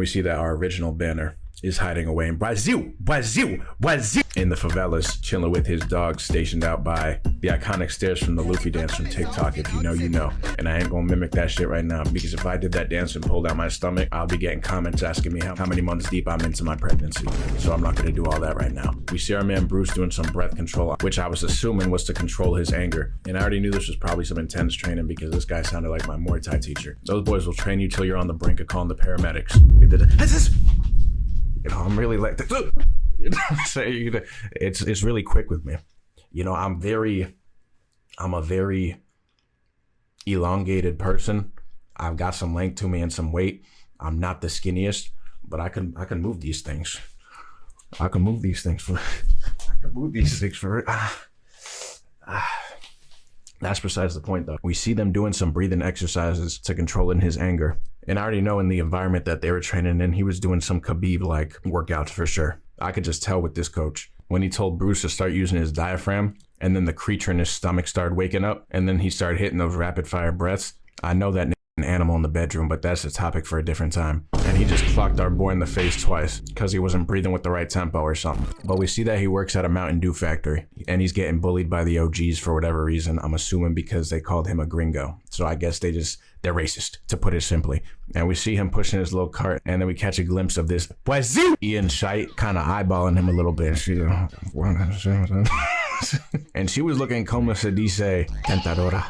We see that our original Banner is hiding away in Brazil, in the favelas, chilling with his dog stationed out by the iconic stairs from the Luffy dance from TikTok. If you know, you know. And I ain't gonna mimic that shit right now, because if I did that dance and pulled out my stomach, I'll be getting comments asking me how many months deep I'm into my pregnancy. So I'm not gonna do all that right now. We see our man Bruce doing some breath control, which I was assuming was to control his anger. And I already knew this was probably some intense training, because this guy sounded like my Muay Thai teacher. Those boys will train you till you're on the brink of calling the paramedics. You know, I'm really like this. You know what I'm saying? It's really quick with me. You know, I'm a very elongated person. I've got some length to me and some weight. I'm not the skinniest, but I can move these things. I can move these things for That's besides the point, though. We see them doing some breathing exercises to controlling his anger. And I already know in the environment that they were training in, he was doing some Khabib-like workouts for sure. I could just tell with this coach. When he told Bruce to start using his diaphragm, and then the creature in his stomach started waking up, and then he started hitting those rapid-fire breaths, I know that an animal in the bedroom, but that's a topic for a different time. And he just clocked our boy in the face twice because he wasn't breathing with the right tempo or something. But we see that he works at a Mountain Dew factory, and he's getting bullied by the OGs for whatever reason. I'm assuming because they called him a gringo. So I guess they're racist, to put it simply. And we see him pushing his little cart, and then we catch a glimpse of this Ian Shite kind of eyeballing him a little bit. And she was looking como se dice tentadora.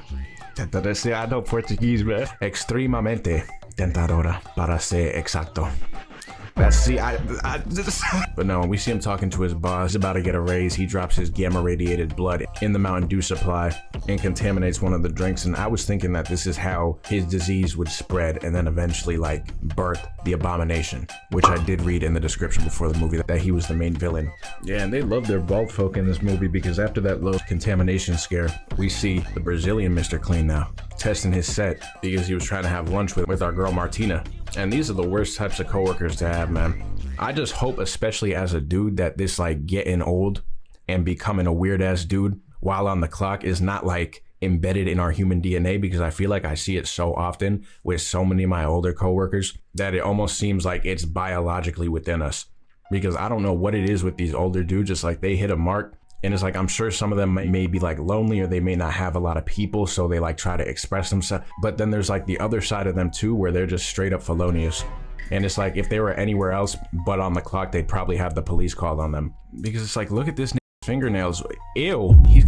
I know Portuguese, man. Extremamente tentadora, para ser exacto. But no, we see him talking to his boss. He's about to get a raise. He drops his gamma radiated blood in the Mountain Dew supply and contaminates one of the drinks. And I was thinking that this is how his disease would spread and then eventually like birth the abomination, which I did read in the description before the movie that he was the main villain. Yeah, and they love their bald folk in this movie, because after that low contamination scare, we see the Brazilian Mr. Clean now testing his set because he was trying to have lunch with our girl Martina. And these are the worst types of coworkers to have, man. I just hope, especially as a dude, that this like getting old and becoming a weird ass dude while on the clock is not like embedded in our human DNA, because I feel like I see it so often with so many of my older coworkers that it almost seems like it's biologically within us. Because I don't know what it is with these older dudes. It's like they hit a mark, and it's like, I'm sure some of them may be like lonely, or they may not have a lot of people, so they like try to express themselves. But then there's like the other side of them too, where they're just straight up felonious. And it's like, if they were anywhere else but on the clock, they'd probably have the police called on them. Because it's like, look at this fingernails. Ew. He's